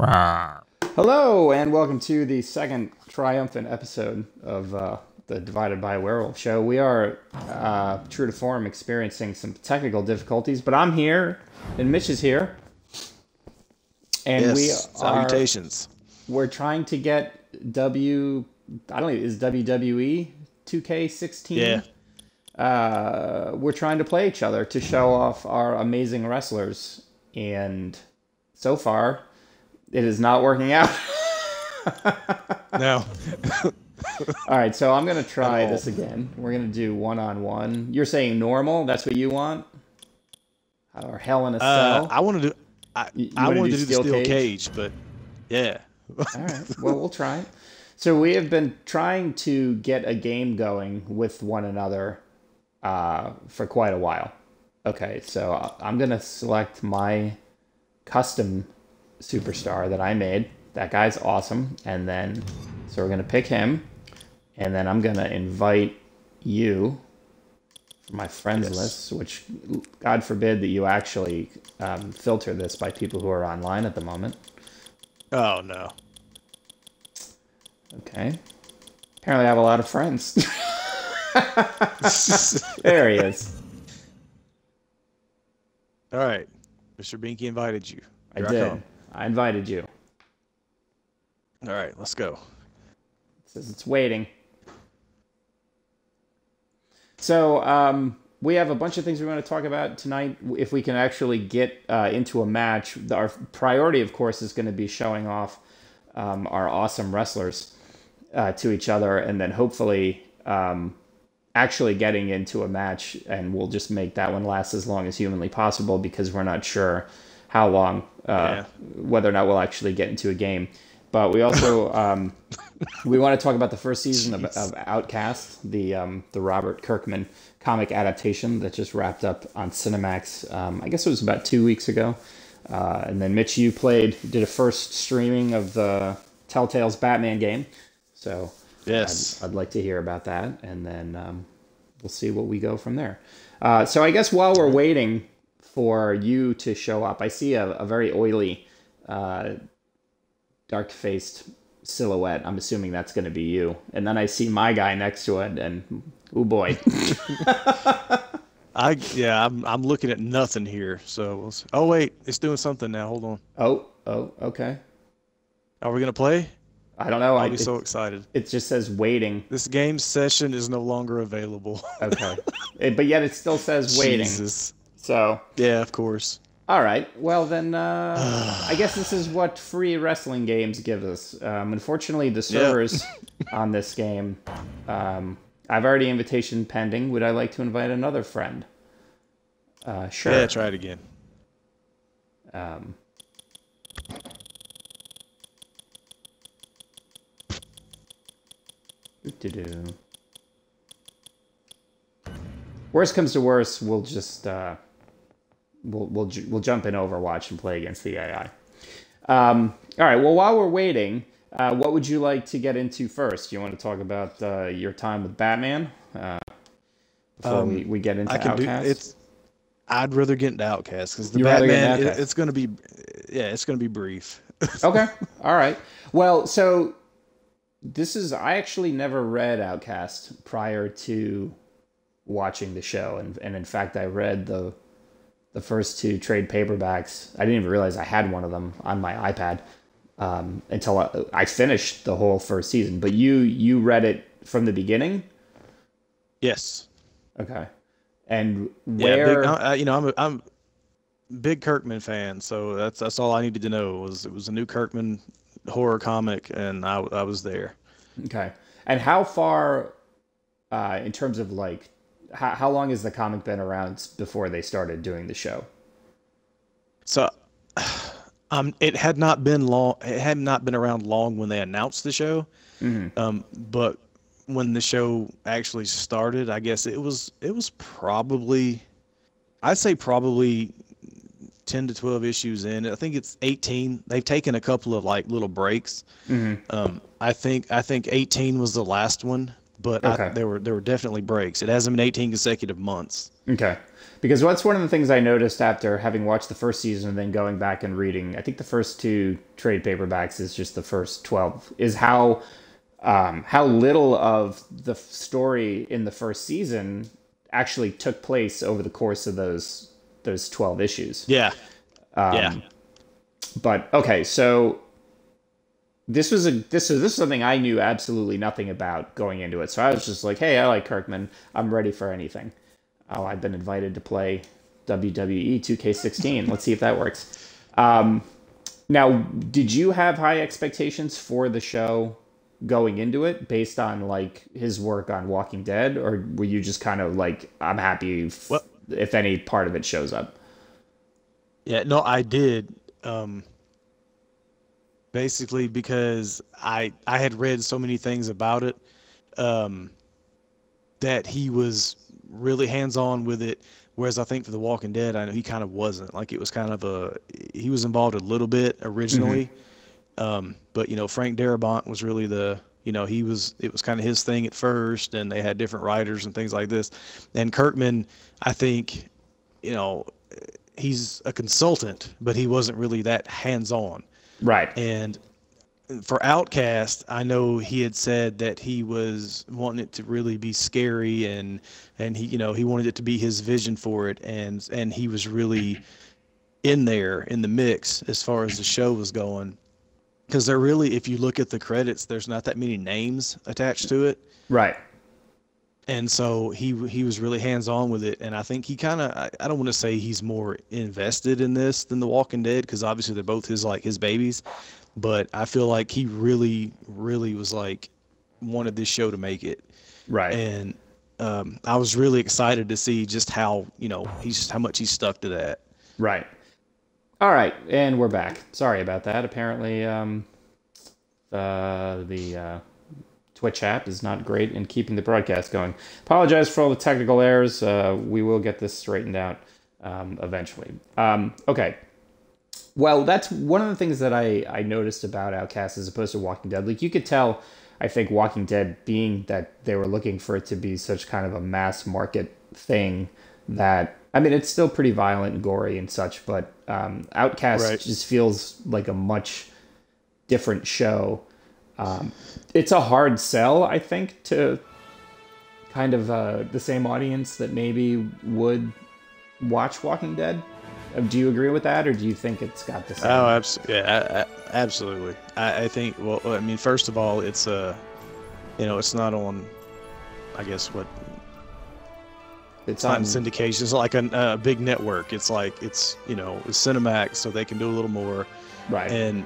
Hello, and welcome to the second triumphant episode of the Divided by Werewolf show. We are, true to form, experiencing some technical difficulties, but I'm here, and Mitch is here. And yes, salutations. We're trying to get is WWE 2K16? Yeah. We're trying to play each other to show off our amazing wrestlers, and so far, it is not working out. No. All right, so I'm going to try this again. We're going to do one-on-one. You're saying normal? That's what you want? Or Hell in a Cell? I want to do the steel cage, but yeah. All right, well, we'll try it. So we have been trying to get a game going with one another for quite a while. Okay, so I'm going to select my custom superstar that I made. That guy's awesome. And then, so we're going to pick him. And then I'm going to invite you for my friends list, which, God forbid that you actually filter this by people who are online at the moment. Oh, no. Okay. Apparently I have a lot of friends. There he is. All right. Mr. Binky invited you. Here I did. I invited you. All right, let's go. It says it's waiting. So we have a bunch of things we want to talk about tonight. If we can actually get into a match, our priority, of course, is going to be showing off our awesome wrestlers to each other, and then hopefully actually getting into a match, and we'll just make that one last as long as humanly possible because we're not sure how long, whether or not we'll actually get into a game. But we also we want to talk about the first season of Outcast, the Robert Kirkman comic adaptation that just wrapped up on Cinemax. I guess it was about 2 weeks ago. And then Mitch, you did a first streaming of the Telltale's Batman game. So yes, I'd like to hear about that, and then we'll see what we go from there. So I guess while we're waiting for you to show up, I see a very oily, dark-faced silhouette. I'm assuming that's going to be you. And then I see my guy next to it, and oh boy. I'm looking at nothing here. So oh wait, it's doing something now. Hold on. Oh, okay. Are we gonna play? I don't know. I'll be so excited. It just says waiting. This game session is no longer available. Okay. But yet it still says waiting. Jesus. So. Yeah, of course. All right. Well, then I guess this is what free wrestling games give us. Unfortunately, the servers on this game, I've already invitation pending. Would I like to invite another friend? Sure. Yeah, try it again. Worst comes to worst, we'll just we'll jump in Overwatch and play against the AI. All right. Well, while we're waiting, what would you like to get into first? You want to talk about your time with Batman before we get into Outcast? I'd rather get into Outcast because the Batman it's going to be brief. Okay. All right. Well, so I actually never read Outcast prior to watching the show, and in fact, I read the first two trade paperbacks. I didn't even realize I had one of them on my iPad until I finished the whole first season. But you read it from the beginning? Yes. Okay. And where? I'm a big Kirkman fan, so that's all I needed to know. It was a new Kirkman horror comic, and I was there. Okay. And how far, in terms of like, how long has the comic been around before they started doing the show? So, it had not been long. It had not been around long when they announced the show. Mm-hmm. But when the show actually started, I guess it was probably, I'd say probably 10 to 12 issues in. I think it's 18. They've taken a couple of like little breaks. Mm-hmm. I think 18 was the last one. but Okay. there were definitely breaks. It hasn't been 18 consecutive months. Okay. Because that's one of the things I noticed after having watched the first season and then going back and reading, I think the first 2 trade paperbacks is just the first 12, is how little of the story in the first season actually took place over the course of those 12 issues. Yeah. Yeah. But okay, so this was something I knew absolutely nothing about going into it. So I was just like, hey, I like Kirkman. I'm ready for anything. Oh, I've been invited to play WWE 2K16. Let's see if that works. Now, did you have high expectations for the show going into it based on like his work on Walking Dead, or were you just kind of like, I'm happy if any part of it shows up? Yeah, no, I did. Basically because I had read so many things about it, that he was really hands-on with it, whereas I think for The Walking Dead, I know he kind of wasn't. Like, it was kind of he was involved a little bit originally, but you know, Frank Darabont was really it was kind of his thing at first, and they had different writers and things like this. And Kirkman, I think, you know, he's a consultant, but he wasn't really that hands-on. Right. And for Outcast, I know he had said that he was wanting it to really be scary, and he, you know, he wanted it to be his vision for it, and he was really in there in the mix as far as the show was going, because there really, if you look at the credits, there's not that many names attached to it. Right. And so he was really hands-on with it, and I think he kind of, I don't want to say he's more invested in this than The Walking Dead, because obviously they're both his babies, but I feel like he really was like, wanted this show to make it. Right. And I was really excited to see just how, you know, how much he stuck to that. Right. All right, and we're back. Sorry about that. Apparently, the Twitch app is not great in keeping the broadcast going. Apologize for all the technical errors. We will get this straightened out eventually. Okay. Well, that's one of the things that I noticed about Outcast as opposed to Walking Dead. Like, you could tell, I think, Walking Dead, being that they were looking for it to be such kind of a mass market thing, that, I mean, it's still pretty violent and gory and such, but Outcast just feels like a much different show. It's a hard sell, I think, to kind of the same audience that maybe would watch Walking Dead. Do you agree with that, or do you think it's got the same? Oh, absolutely. I think, well, I mean, first of all, it's you know, it's not on, I guess, what, it's not in syndication. It's like a big network. It's like, it's, you know, it's Cinemax, so they can do a little more. Right. And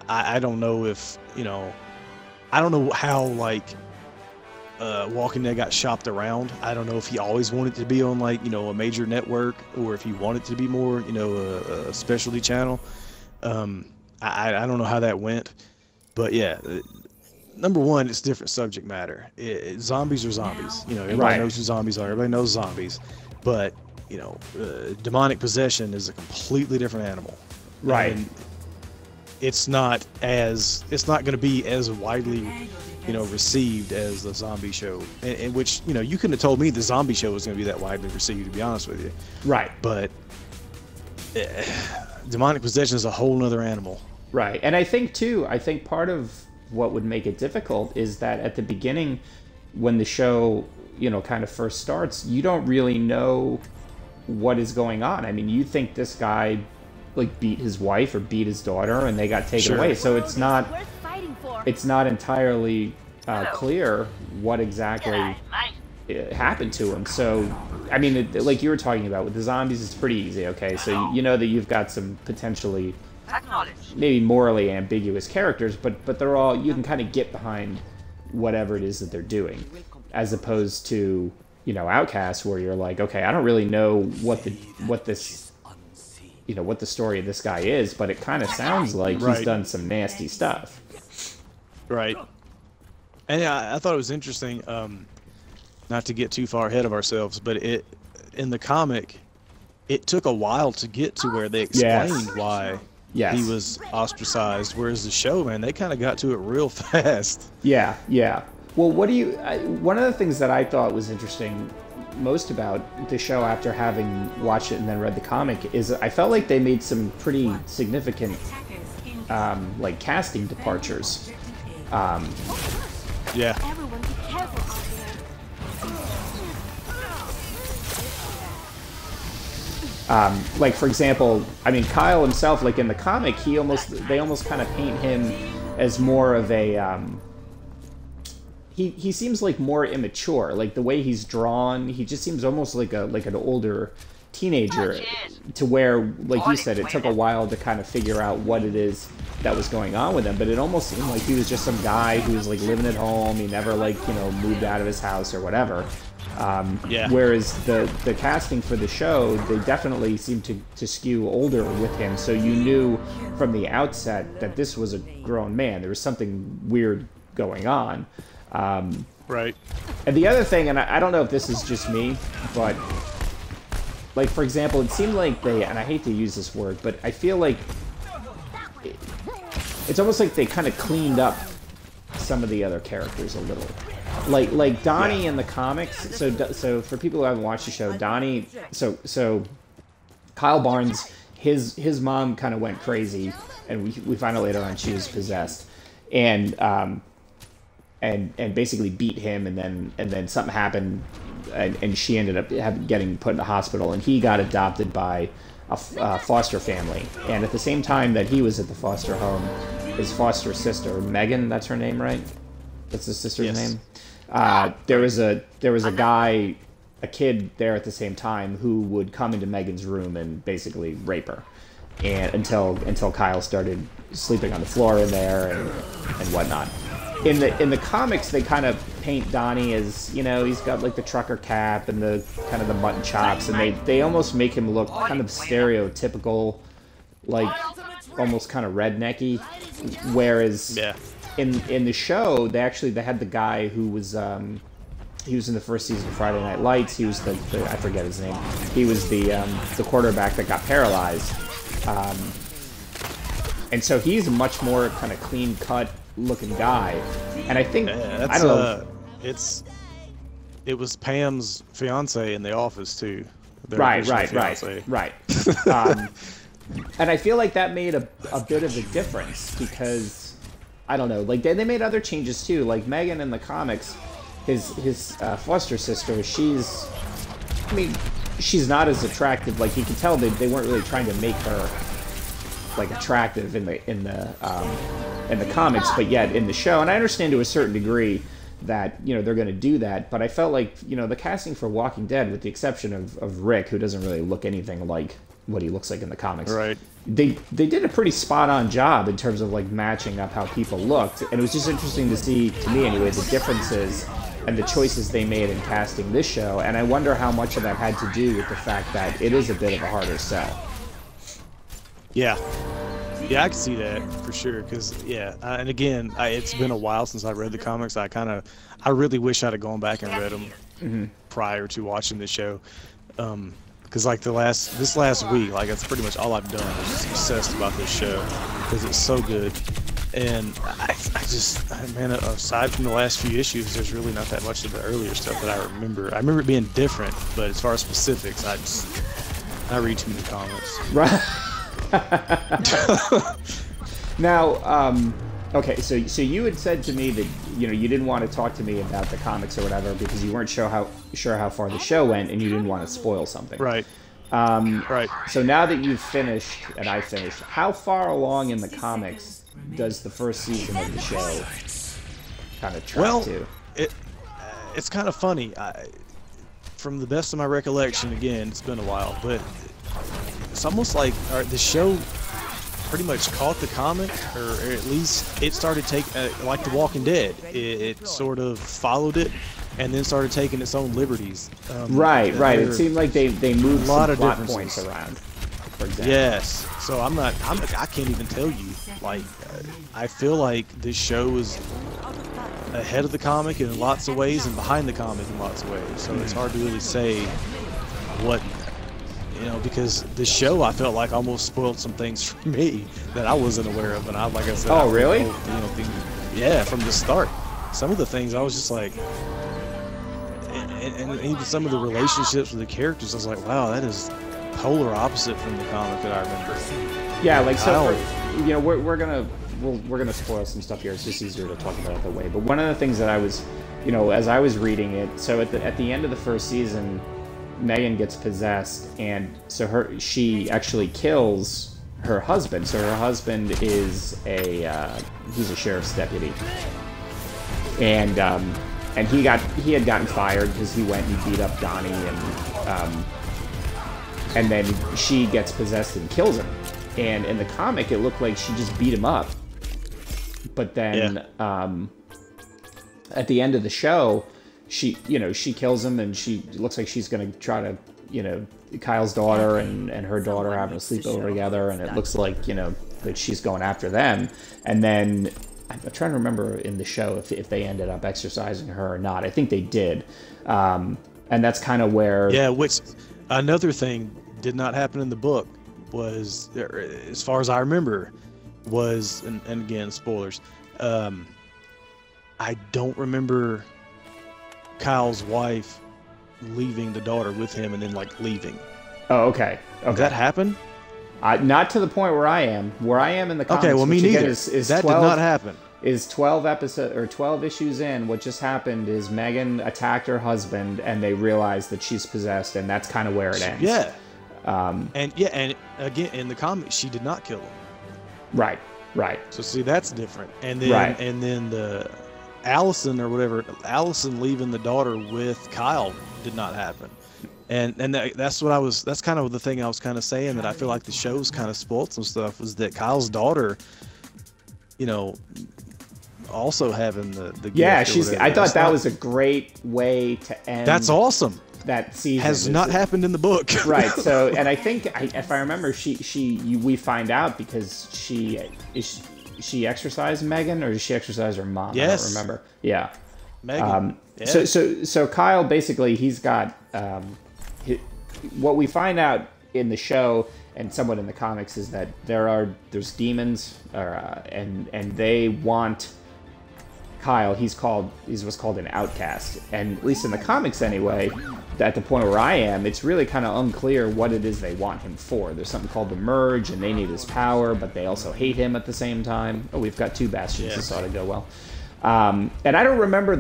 I don't know if, you know, I don't know how, like, Walking Dead got shopped around. I don't know if he always wanted to be on, like, you know, a major network, or if he wanted to be more, you know, a specialty channel. I don't know how that went, but yeah, number one, it's different subject matter. Zombies are zombies. You know, everybody knows who zombies are. Everybody knows zombies, but you know, demonic possession is a completely different animal. Right. And it's not going to be as widely, you know, received as the zombie show, in which, you know, you couldn't have told me the zombie show was going to be that widely received, to be honest with you. Right. But demonic possession is a whole nother animal. Right. And I think part of what would make it difficult is that at the beginning, when the show, you know, kind of first starts, you don't really know what is going on. I mean, you think this guy, like, beat his wife or beat his daughter and they got taken away. So it's not entirely clear what exactly happened to him. So, I mean, like you were talking about with the zombies, it's pretty easy, okay? So you know that you've got some potentially maybe morally ambiguous characters, but they're all, you can kind of get behind whatever it is that they're doing, as opposed to, you know, Outcast, where you're like, okay, I don't really know what the story of this guy is, but it kind of sounds like he's done some nasty stuff. Right. And yeah, I thought it was interesting, not to get too far ahead of ourselves, but in the comic, it took a while to get to where they explained why he was ostracized, whereas the show, man, they kind of got to it real fast. Yeah. Well, what do you? One of the things that I thought was interesting most about the show after having watched it and then read the comic is I felt like they made some pretty significant like casting departures. Yeah. Like for example, I mean Kyle himself, like in the comic, they almost kind of paint him as more of a he seems like more immature. Like the way he's drawn, he just seems almost like an older teenager. To where, like you said, it took a while to kind of figure out what it is that was going on with him. But it almost seemed like he was just some guy who was like living at home. He never moved out of his house or whatever. Yeah. Whereas the casting for the show, they definitely seemed to skew older with him. So you knew from the outset that this was a grown man. There was something weird going on. Right. And the other thing, and I don't know if this is just me, but like for example, it seemed like and I hate to use this word, but I feel like it's almost like they kind of cleaned up some of the other characters a little. Like Donnie in the comics. So for people who haven't watched the show, Donnie. So Kyle Barnes, his mom kind of went crazy, and we find out later on she was possessed, and basically beat him, and then something happened, and she ended up getting put in the hospital, and he got adopted by a foster family, and at the same time that he was at the foster home, his foster sister Megan, that's her name, right? That's the sister's name. There was a kid there at the same time who would come into Megan's room and basically rape her, and until Kyle started sleeping on the floor in there and whatnot. In the comics, they kind of paint Donnie as, he's got like the trucker cap and the kind of the mutton chops, and they almost make him look kind of stereotypical, like almost kind of rednecky. Whereas in the show, they had the guy who was he was in the first season of Friday Night Lights. He was the I forget his name. He was the quarterback that got paralyzed, and so he's a much more kind of clean cut looking guy. And I think I don't know. It was Pam's fiance in The Office too. Right. And I feel like that made a bit of a difference because I don't know. Like they made other changes too. Like Megan in the comics, his foster sister. She's not as attractive. Like you can tell they weren't really trying to make her like attractive in the comics, but yet in the show. And I understand to a certain degree that they're going to do that. But I felt like the casting for Walking Dead, with the exception of Rick, who doesn't really look anything like what he looks like in the comics. Right. They did a pretty spot on job in terms of like matching up how people looked, and it was just interesting to see, to me anyway, the differences and the choices they made in casting this show. And I wonder how much of that had to do with the fact that it is a bit of a harder sell. Yeah, I can see that for sure. Because and again, it's been a while since I read the comics. I really wish I'd have gone back and read them prior to watching the show. Because like this last week, like that's pretty much all I've done. I was just obsessed about this show because it's so good. And I just, man, aside from the last few issues, there's really not that much of the earlier stuff that I remember. I remember it being different, but as far as specifics, I read too many comics. Right. Now, okay, so you had said to me that you didn't want to talk to me about the comics or whatever because you weren't sure how far the show went and you didn't want to spoil something. Right. Right. So now that you've finished and I finished, how far along in the comics does the first season of the show kind of track to? It's kind of funny. From the best of my recollection, again, it's been a while, but it's almost like the show pretty much caught the comic, or at least it started taking, like The Walking Dead, it sort of followed it and then started taking its own liberties. Right. It seemed like they moved a lot some of plot points around, for example. Yes. So I can't even tell you. Like, I feel like this show is ahead of the comic in lots of ways and behind the comic in lots of ways. So it's hard to really say what, because the show I felt like almost spoiled some things for me that I wasn't aware of, and like I said. Oh, really? From the start. some of the things I was just like, and even some of the relationships with the characters, I was like, wow, that is polar opposite from the comic that I remember. Yeah, like so, you know, we're gonna spoil some stuff here. It's just easier to talk about it that way. But one of the things that I was, you know, as I was reading it, so at the end of the first season, Megan gets possessed, and so she actually kills her husband. So her husband is he's a sheriff's deputy, and he had gotten fired because he went and beat up Donnie, and then she gets possessed and kills him. And in the comic, it looked like she just beat him up, but then at the end of the show, she kills him, and she looks like she's gonna try to, you know, Kyle's daughter and her daughter are having a sleepover together, and it looks like, you know, that she's going after them. And then I'm trying to remember in the show if they ended up exorcising her or not. I think they did, and that's kind of where. Yeah, which another thing did not happen in the book was, as far as I remember, was and again spoilers. I don't remember Kyle's wife leaving the daughter with him and then like leaving. Oh, okay. Did that happen? Not to the point where I am. Where I am in the comics. Okay, well, me neither. That 12, did not happen. Is 12 issues in. What just happened is Megan attacked her husband, and they realized that she's possessed, and that's kind of where it ends. Yeah. And again in the comics, she did not kill him. Right. So see, that's different. And then the Allison or whatever, Allison leaving the daughter with Kyle did not happen. And that's kind of the thing I was kind of saying, that I feel like the show's kind of spoiled some stuff, was that Kyle's daughter, you know, also having the gift. I thought that was a great way to end. That's awesome. That season has not happened in the book. Right. So, and I think if I remember, we find out because she exercised Megan, or did she exercise her mom? Yes. I don't remember. Yeah. Megan. So Kyle, basically, he's got what we find out in the show and somewhat in the comics is that there's demons, and they want Kyle. He's what's called an outcast, and at least in the comics anyway, at the point where I am, it's really kind of unclear what it is they want him for. There's something called the Merge, and they need his power, but they also hate him at the same time. Oh, we've got two bastions. This ought to go well. And I don't remember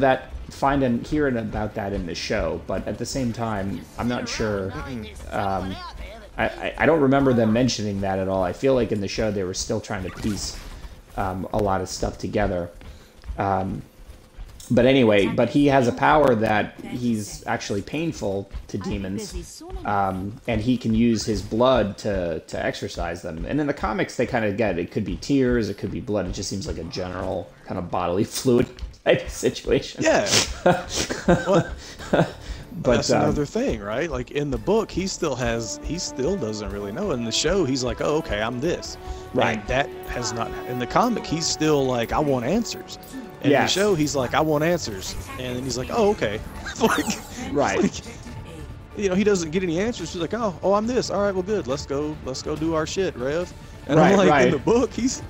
hearing about that in the show, but at the same time, I'm not sure. I don't remember them mentioning that at all. I feel like in the show they were still trying to piece a lot of stuff together. But anyway, he has a power that he's actually painful to demons, and he can use his blood to exorcise them. And in the comics, they kind of get it could be tears, it could be blood. It just seems like a general kind of bodily fluid type of situation. Yeah. Well, but that's another thing, right? Like in the book, he still doesn't really know. In the show, he's like, oh, okay, I'm this. Right. And that has not, in the comic, he's still like, I want answers. In the show, he's like, I want answers. And then he's like, oh, okay. Right. Like, you know, he doesn't get any answers. He's like, oh, I'm this. All right, well, good. Let's go do our shit, Rev. And I'm like, in the book, he's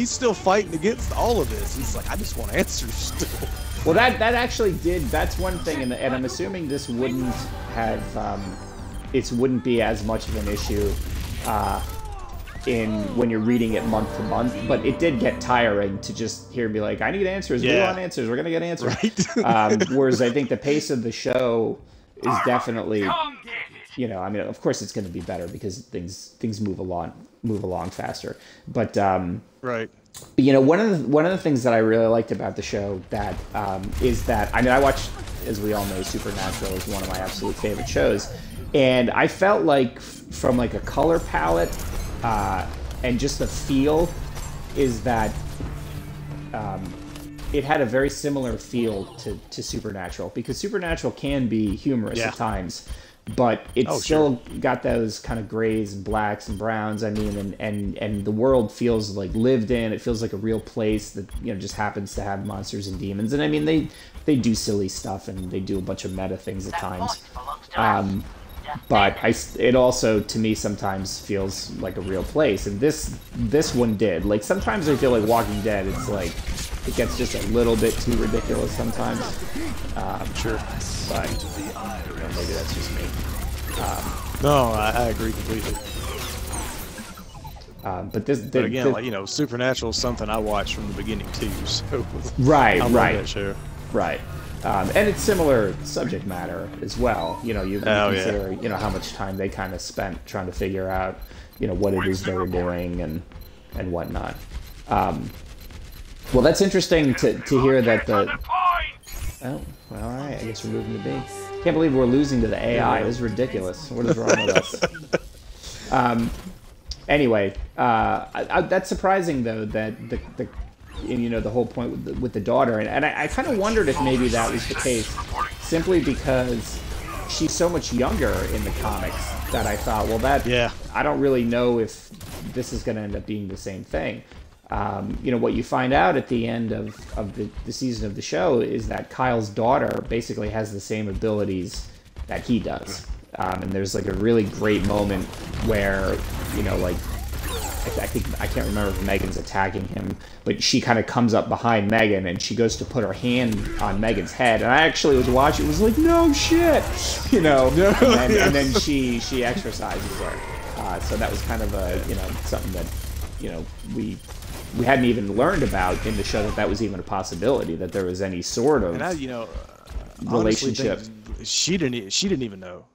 still fighting against all of this. He's like, I just want answers still. Well, that actually that's one thing, and I'm assuming this wouldn't have, it wouldn't be as much of an issue when you're reading it month to month, but it did get tiring to just hear and be like, I need answers, we want answers, we're gonna get answers. Right. Whereas I think the pace of the show is definitely, you know, I mean, of course it's going to be better because things move along faster. But right. You know, one of the things that I really liked about the show that is that, I mean, I watched, as we all know, Supernatural is one of my absolute favorite shows, and I felt like from like a color palette and just the feel is that it had a very similar feel to Supernatural, because Supernatural can be humorous at times, but it's still got those kind of grays and blacks and browns. I mean, and the world feels like lived in. It feels like a real place that, you know, just happens to have monsters and demons. And I mean, they do silly stuff and they do a bunch of meta things at times. But it also, to me, sometimes feels like a real place, and this one did. Like, sometimes I feel like Walking Dead, it's like it gets just a little bit too ridiculous sometimes. Sure. But maybe that's just me. No, I agree completely. But again, like, Supernatural is something I watched from the beginning too. So right, I love right, that show. Right. And it's similar subject matter as well. You consider, how much time they kind of spent trying to figure out, what it is they were doing and whatnot. Well, that's interesting to hear that the... Oh, well, all right. I guess we're moving to B. Can't believe we're losing to the AI. This is ridiculous. What is wrong with us? Anyway, that's surprising, though, that the whole point with the daughter, and I kind of wondered if maybe that was the case, simply because she's so much younger in the comics that I thought, I don't really know if this is going to end up being the same thing. What you find out at the end of the season of the show is that Kyle's daughter basically has the same abilities that he does. And there's like a really great moment where, I can't remember if Megan's attacking him, but she kind of comes up behind Megan and she goes to put her hand on Megan's head. And I actually was watching, it was like, no shit, and then she exercises her. So that was kind of something that, we hadn't even learned about in the show, that was even a possibility, that there was any sort of relationship. She didn't even know.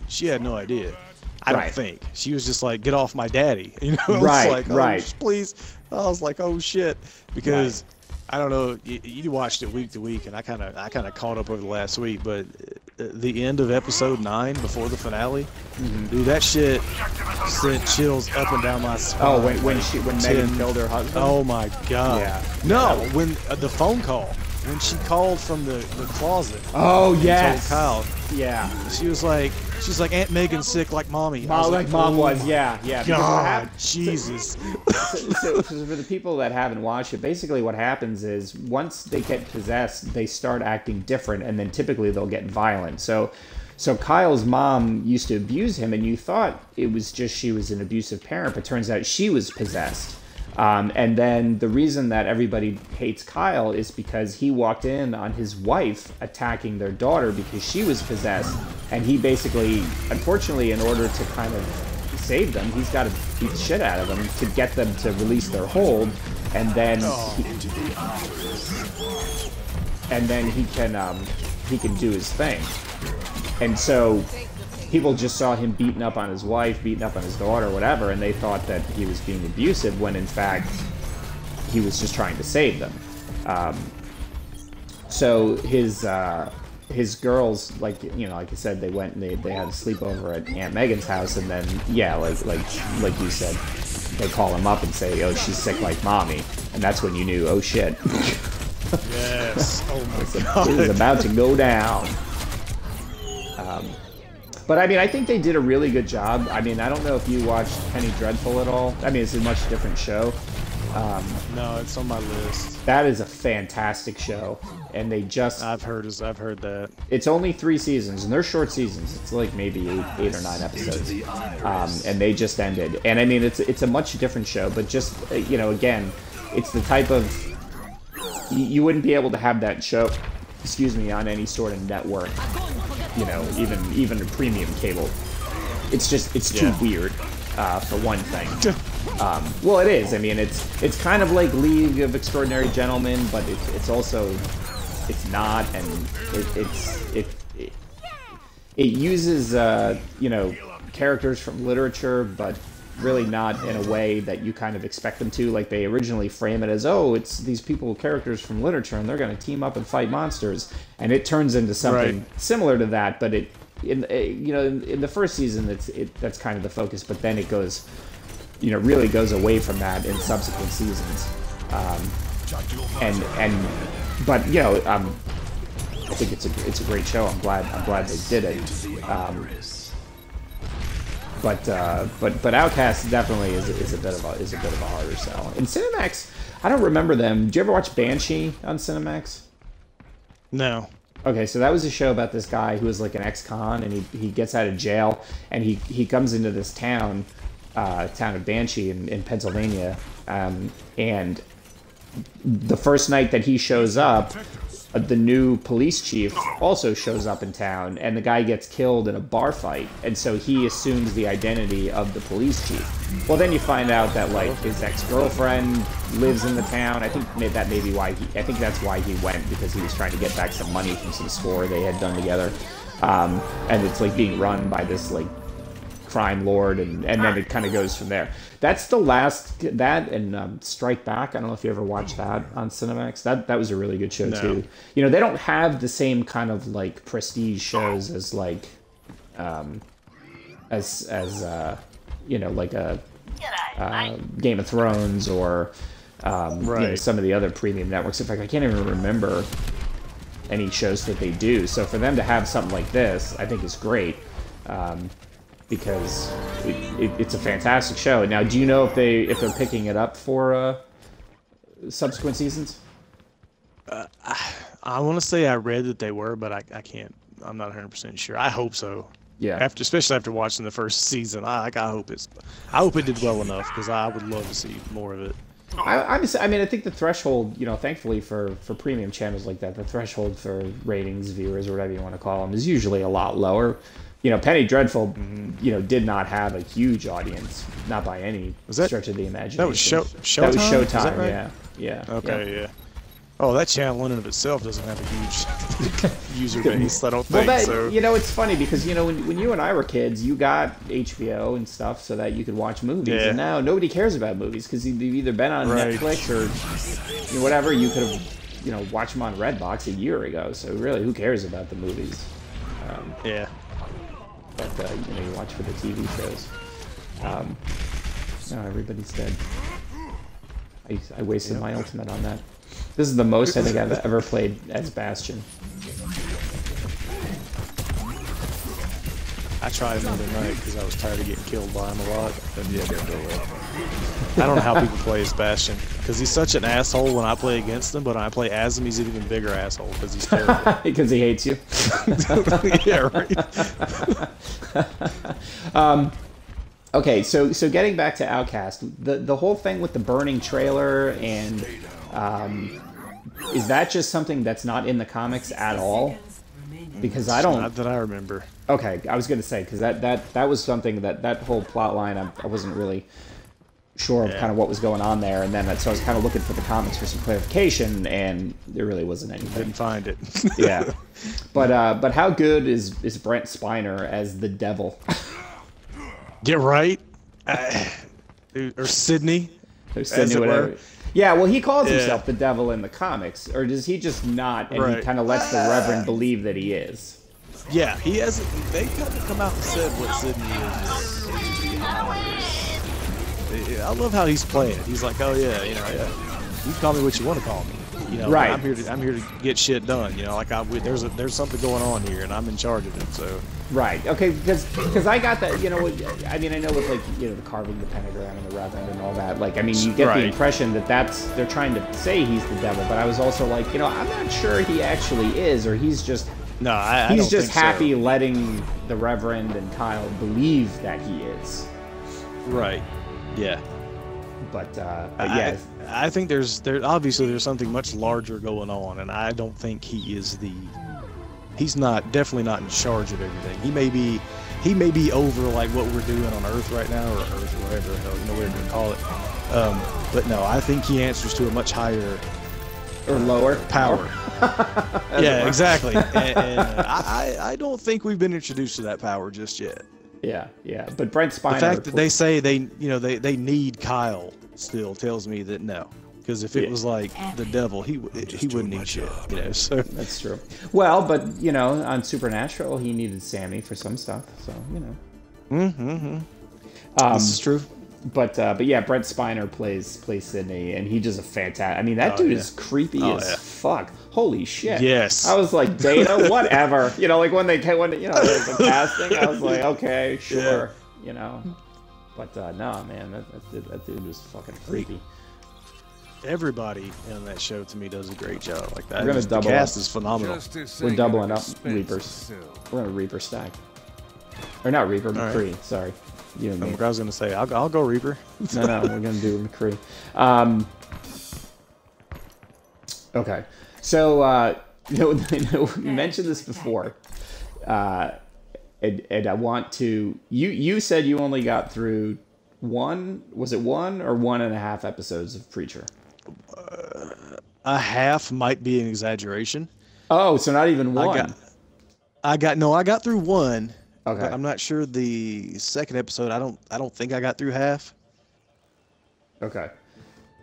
She had no idea. I don't think. She was just like, get off my daddy. Right. Please. I was like, oh shit. Because I don't know, you watched it week to week, and I kind of caught up over the last week, but the end of episode 9 before the finale, dude, that shit sent chills up and down my spine. Oh, when Megan killed her husband? Oh my god. Yeah. No, when the phone call, when she called from the closet. Oh yes. Told Kyle. Yeah. She's like, Aunt Megan's sick like mommy. Mom was, yeah. God, Jesus. So for the people that haven't watched it, basically what happens is once they get possessed, they start acting different, and then typically they'll get violent. So Kyle's mom used to abuse him, and you thought it was just she was an abusive parent, but turns out she was possessed. And then the reason that everybody hates Kyle is because he walked in on his wife attacking their daughter because she was possessed. And he basically, unfortunately, in order to kind of save them, he's got to beat the shit out of them to get them to release their hold. And then he can do his thing. And so people just saw him beating up on his wife, beating up on his daughter, whatever, and they thought that he was being abusive when in fact he was just trying to save them. So his girls, like I said, they went and they had a sleepover at Aunt Megan's house, and then like you said, they call him up and say, oh, she's sick like mommy, and that's when you knew, oh shit. Yes. Oh my god. It was about to go down. But I mean, I think they did a really good job. I mean, I don't know if you watched Penny Dreadful at all. I mean, it's a much different show. No, it's on my list. That is a fantastic show, and they just... I've heard that. It's only 3 seasons, and they're short seasons. It's like maybe 8 or 9 episodes, and they just ended. And I mean, it's a much different show, but just again, it's the type of... You wouldn't be able to have that show, on any sort of network. Even a premium cable. It's too weird, for one thing. Well, it is. I mean, it's kind of like League of Extraordinary Gentlemen, but it's also not, and it uses characters from literature, but really not in a way that you kind of expect them to. Like, they originally frame it as, oh, it's these characters from literature, and they're going to team up and fight monsters, and it turns into something similar to that. But in the first season, that's kind of the focus, but then it goes, really goes away from that in subsequent seasons. But I think it's a great show. I'm glad they did it. But Outcast definitely is a bit of a harder sell. And Cinemax, I don't remember them. Did you ever watch Banshee on Cinemax? No. Okay, so that was a show about this guy who was like an ex-con, and he gets out of jail, and he comes into this town of Banshee in Pennsylvania, and the first night that he shows up, the new police chief also shows up in town, and the guy gets killed in a bar fight, and so he assumes the identity of the police chief. Well, then you find out that like his ex-girlfriend lives in the town. I think that may be why I think that's why he went, because he was trying to get back some money from some score they had done together, and it's like being run by this like crime lord, and then it kind of goes from there. That's the last, that and Strike Back. I don't know if you ever watched that on Cinemax. That was a really good show too. You know, they don't have the same kind of like prestige shows as like you know, like a Game of Thrones or you know, some of the other premium networks. In fact, I can't even remember any shows that they do. So for them to have something like this, I think is great. Because it's a fantastic show. Now, do you know if they're picking it up for subsequent seasons? I want to say I read that they were, but I can't. I'm not 100% sure. I hope so. Yeah. Especially after watching the first season, I hope it did well enough, because I would love to see more of it. I mean, I think the threshold, you know, thankfully for premium channels like that, the threshold for ratings, viewers, or whatever you want to call them, is usually a lot lower. You know, Penny Dreadful, you know, did not have a huge audience, not by any stretch of the imagination. That was Showtime? That was Showtime, Is that right? Yeah. Okay, yeah. Oh, that channel in and of itself doesn't have a huge user base, I don't think. So. You know, it's funny because, you know, when you and I were kids, you got HBO and stuff so that you could watch movies. Yeah. And now nobody cares about movies because they've either been on Netflix or you know, whatever. You could have, you know, watched them on Redbox a year ago. So really, who cares about the movies? Yeah. But, you know, you watch for the TV shows. No, everybody's dead. I wasted my ultimate on that. This is the most I think I've ever played as Bastion. I tried another night because I was tired of getting killed by him a lot. But yeah, I don't know how people play as Bastion, because he's such an asshole when I play against him, but when I play as him, he's an even bigger asshole because he's terrible. Because he hates you. Yeah, right. Okay, so getting back to Outcast, the whole thing with the burning trailer, and is that just something that's not in the comics at all? Because I don't. Not that I remember. Okay, I was going to say, because that was something that whole plot line I wasn't really sure of kind of what was going on there, and then so I was kind of looking for the comics for some clarification, and there really wasn't anything. Didn't find it. Yeah, but how good is Brent Spiner as the devil? Get right, or Sydney, whatever. Yeah, well, he calls himself the devil in the comics, or does he just not? And he kind of lets the Reverend believe that he is. Yeah, he hasn't. They kind of come out and said what Sydney is. I love how he's playing it. He's like, oh yeah, you know, you can call me what you want to call me. You know, right. I'm here to get shit done. You know, like there's something going on here, and I'm in charge of it. So. Right. Okay. Because I got that. You know, I mean, I know with like, you know, the carving the pentagram and the Reverend and all that. Like, I mean, you get the impression that they're trying to say he's the devil, but I was also like, you know, I'm not sure he actually is, or he's just. No, I he's don't just think happy so. letting the Reverend and Kyle believe that he is. Right. Yeah. But yeah, I think there's obviously there's something much larger going on, and I don't think he's definitely not in charge of everything. He may be over like what we're doing on Earth right now, or Earth or whatever the hell, you know, whatever you call it. But no, I think he answers to a much higher or lower power. Yeah, exactly. And I don't think we've been introduced to that power just yet. Yeah. But Brent Spiner. The fact that they say they need Kyle still tells me that no. Because if it was like the devil, he wouldn't need shit, you know. So that's true. Well, but you know, on Supernatural, he needed Sammy for some stuff, so you know. This is true. But yeah, Brent Spiner plays Sydney, and he does a fantastic. I mean, that dude is creepy as fuck. Holy shit! Yes. I was like, Data, whatever. You know, like when you know the casting, I was like, okay, sure, you know. But no, man, that dude was fucking creepy. Everybody in that show to me does a great job. Like that. We're gonna double the cast up. Is phenomenal. We're doubling up Reapers. We're gonna Reaper stack. Or not Reaper, McCree. Right. Sorry. You and me. I was gonna say I'll go Reaper. No, we're gonna do McCree. Okay. So, you mentioned this before, and I want to. You said you only got through one. Was it 1.5 episodes of Preacher? A half might be an exaggeration. Oh, so not even one. I got through one. Okay. But I'm not sure the second episode. I don't think I got through half. Okay.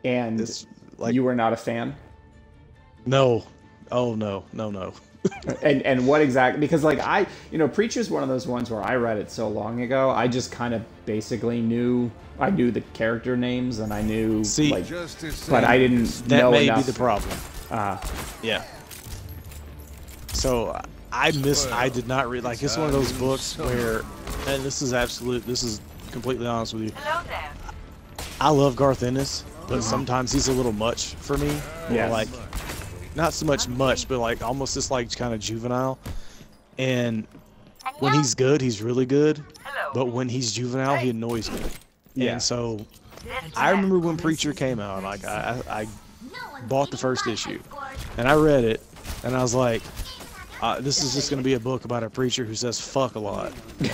And It's like, you were not a fan? no. Oh no. And what exactly? Because like Preacher's one of those ones where I read it so long ago. I just kind of basically knew the character names and I knew but I didn't know that may enough. be the problem. Yeah. So I did not read, like, it's one of those books where, and this is completely honest with you. Hello there. I love Garth Ennis, but sometimes he's a little much for me. Yes. Like, not so much, but like almost just like kind of juvenile. And when he's good, he's really good. But when he's juvenile, he annoys me. Yeah. And so I remember when Preacher came out, like I bought the first issue and I read it and I was like, this is just going to be a book about a preacher who says fuck a lot. And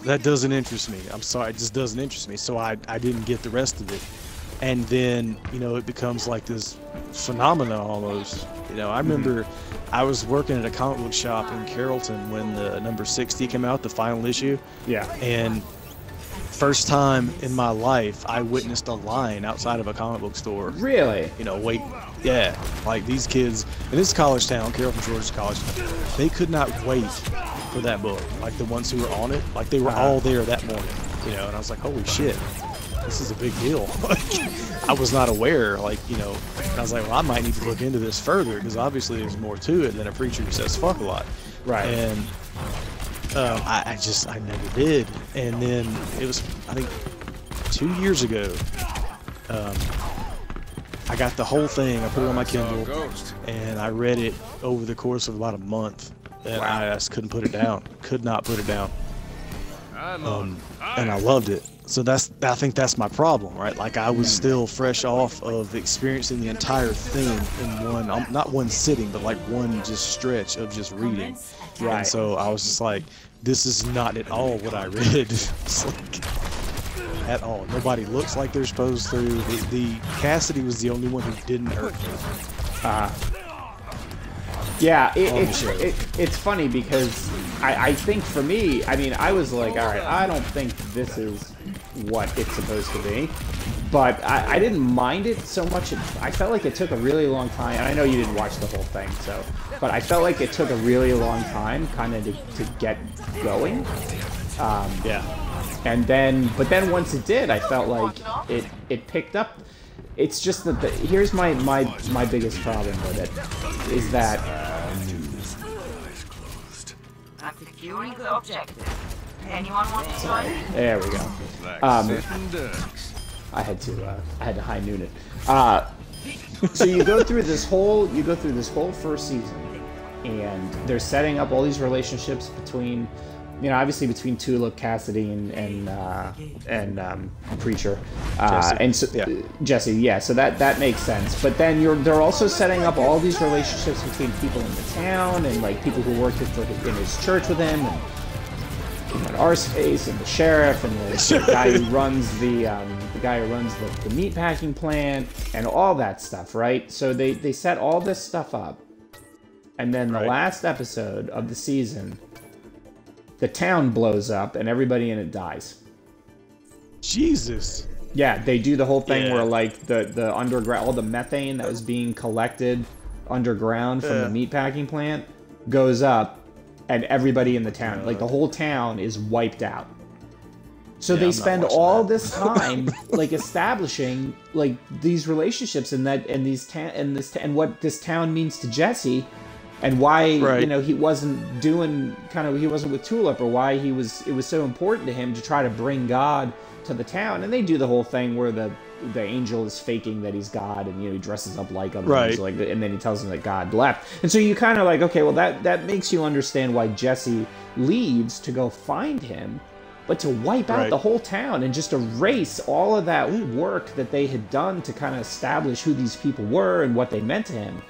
that doesn't interest me. I'm sorry, it just doesn't interest me. So I didn't get the rest of it. And then, it becomes like this phenomenon almost. I remember I was working at a comic book shop in Carrollton when the number 60 came out, the final issue. Yeah. And first time in my life, I witnessed a line outside of a comic book store. Really? Yeah, like these kids, and this is college town, Carrollton, Georgia's college town, they could not wait for that book. Like the ones who were on it, like they were all there that morning, and I was like, holy shit, this is a big deal. I was not aware, and I was like, well, I might need to look into this further, because obviously there's more to it than a preacher who says fuck a lot. Right. And I never did. And then it was, I think, 2 years ago, I got the whole thing. I put it on my Kindle, and I read it over the course of about a month, and I just couldn't put it down. Could not put it down. And I loved it. So I think that's my problem, right? Like I was still fresh off of experiencing the entire thing in one, not one sitting, but like one just stretch of just reading. Right. And so I was just like, this is not at all what I read. It's like, at all. Nobody looks like they're supposed to. The Cassidy was the only one who didn't hurt me. Yeah, it's funny because I think for me, I was like, all right, I don't think this is what it's supposed to be. But I didn't mind it so much. I felt like it took a really long time. And I know you didn't watch the whole thing, but I felt like it took a really long time kind of to get going. Yeah. And but then once it did, I felt like it picked up. It's just that here's my biggest problem with it is that I'm securing the objective. Anyone want to join? there we go. I had to high noon it. So you go through this whole first season, and they're setting up all these relationships between. Obviously between Tulip, Cassidy, and Preacher, Jesse. and so, Jesse. Yeah, so that makes sense. But then they're also setting up all these relationships between people in the town and like people who worked in his church with him, and our space, and the sheriff, and the guy who runs the meatpacking plant, and all that stuff, right? So they set all this stuff up, and then the last episode of the season. The town blows up and everybody in it dies. Jesus. Yeah, they do the whole thing where like the underground, all the methane that was being collected underground from the meatpacking plant goes up, and everybody in the town, like the whole town, is wiped out. So they spend all this time like establishing like these relationships and what this town means to Jesse. And why he wasn't with Tulip, or why it was so important to him to try to bring God to the town. And they do the whole thing where the angel is faking that he's God, and he dresses up like him, and then he tells him that God left. And so you kind of like, okay, well that makes you understand why Jesse leaves to go find him. but to wipe out the whole town and just erase all of that work that they had done to kind of establish who these people were and what they meant to him.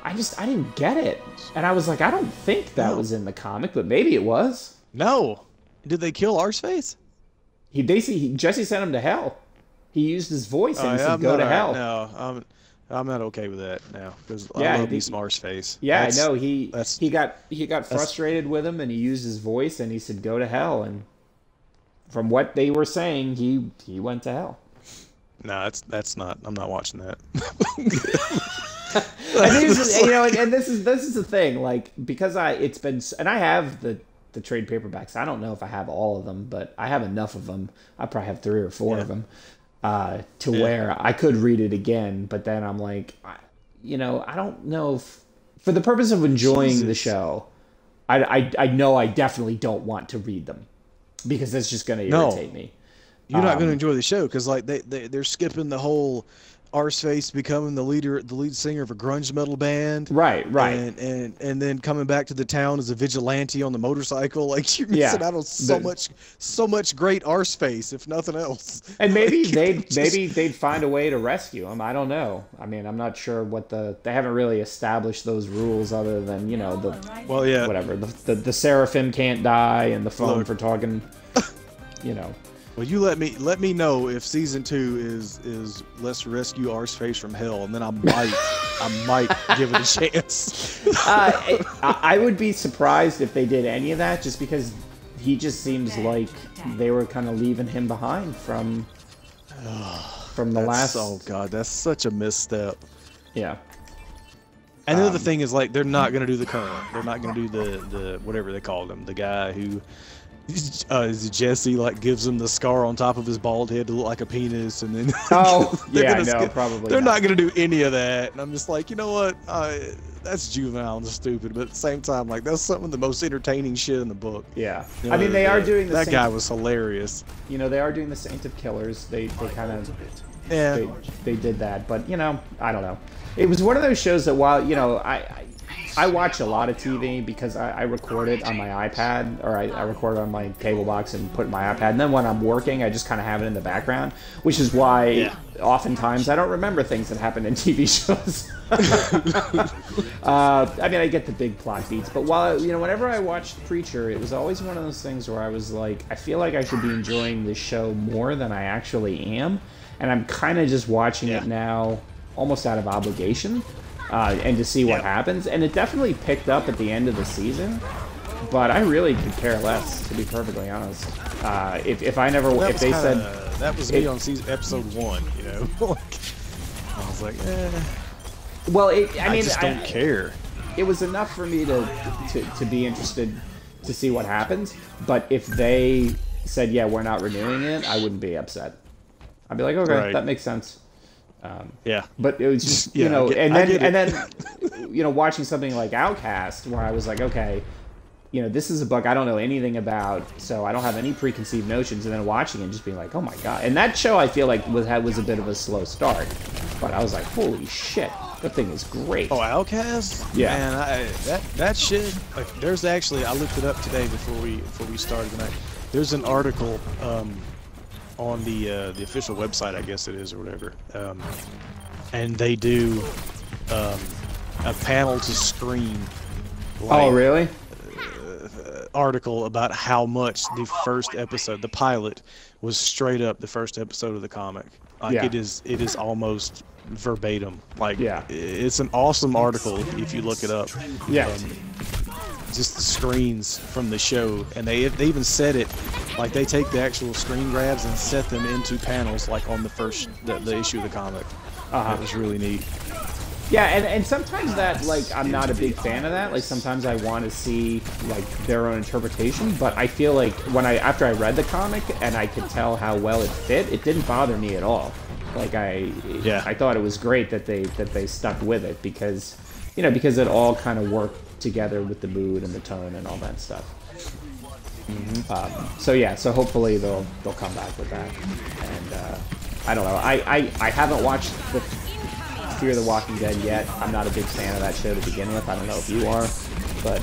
I didn't get it. And I was like, I don't think that was in the comic, but maybe it was. No. Did they kill Arseface? Jesse sent him to hell. He used his voice and he said, go to hell. No, I'm not okay with that now, because I love me some Arseface. Yeah, I know. He got frustrated with him and he used his voice and he said, go to hell. And from what they were saying, he went to hell. No, that's not. I'm not watching that. And this is the thing, like, because it's been, and I have the trade paperbacks. I don't know if I have all of them, but I have enough of them. I probably have 3 or 4 of them to where I could read it again. But then I'm like, I don't know if, for the purpose of enjoying the show, I know I definitely don't want to read them because that's just going to irritate me. You're not going to enjoy the show because like they're skipping the whole Arseface becoming the lead singer of a grunge metal band, right, and then coming back to the town as a vigilante on the motorcycle. Like you're missing out on so much great Arseface, if nothing else. And maybe they'd find a way to rescue him. I don't know. I mean, I'm not sure what they haven't really established those rules other than whatever the Seraphim can't die and the phone for talking, Well, you let me know if season 2 is let's rescue Arseface from hell, and then I might give it a chance. I would be surprised if they did any of that, just because he just seems like they were kind of leaving him behind from the last. Oh God, that's such a misstep. Yeah. And the other thing is, like, they're not gonna do the Colonel. They're not gonna do the whatever they called him, the guy who. Jesse like gives him the scar on top of his bald head to look like a penis, and then probably they're not gonna do any of that. And I'm just like, you know what? That's juvenile and stupid, but at the same time, like that's some of the most entertaining shit in the book. Yeah, I mean they are doing that. Guy was hilarious. They are doing the Saint of Killers. They kind of they did that, but I don't know. It was one of those shows that while I watch a lot of TV because I record it on my iPad, or I record it on my cable box and put it in my iPad. And then when I'm working, I just kind of have it in the background, which is why oftentimes I don't remember things that happen in TV shows. I mean, I get the big plot beats, but whenever I watched Preacher, it was always one of those things where I was like, I feel like I should be enjoying this show more than I actually am. And I'm kind of just watching it now almost out of obligation. And to see what happens, and it definitely picked up at the end of the season, but I really could care less, to be perfectly honest. If they said that was me on episode 1, I was like, Well, I just don't care. It was enough for me to be interested to see what happens, but if they said, we're not renewing it, I wouldn't be upset. I'd be like, okay, that makes sense. But it was just and then watching something like Outcast, where I was like, okay, this is a book I don't know anything about, so I don't have any preconceived notions, and then watching it and just being like, oh my god. And that show I feel like was a bit of a slow start, but I was like, holy shit, that thing is great. Oh, Outcast? Yeah. Man, that shit, like, there's actually, I looked it up today before we started tonight. There's an article on the official website, I guess it is, or whatever, and they do a panel to screen. Oh, really? Article about how much the first episode, the pilot, was straight up the first episode of the comic. Like it is almost verbatim. Like it's an awesome article if you look it up. Yeah. Just the screens from the show, and they even set it like they take the actual screen grabs and set them into panels, like on the issue of the comic. It was really neat. Yeah, and sometimes that, like, I'm not a big fan of that. Like, sometimes I want to see, like, their own interpretation, but I feel like after I read the comic and I could tell how well it fit, it didn't bother me at all. Like, I thought it was great that they stuck with it because it all kind of worked together with the mood and the tone and all that stuff. So hopefully they'll come back with that. And I don't know. I haven't watched the Fear the Walking Dead yet. I'm not a big fan of that show to begin with. I don't know if you are, but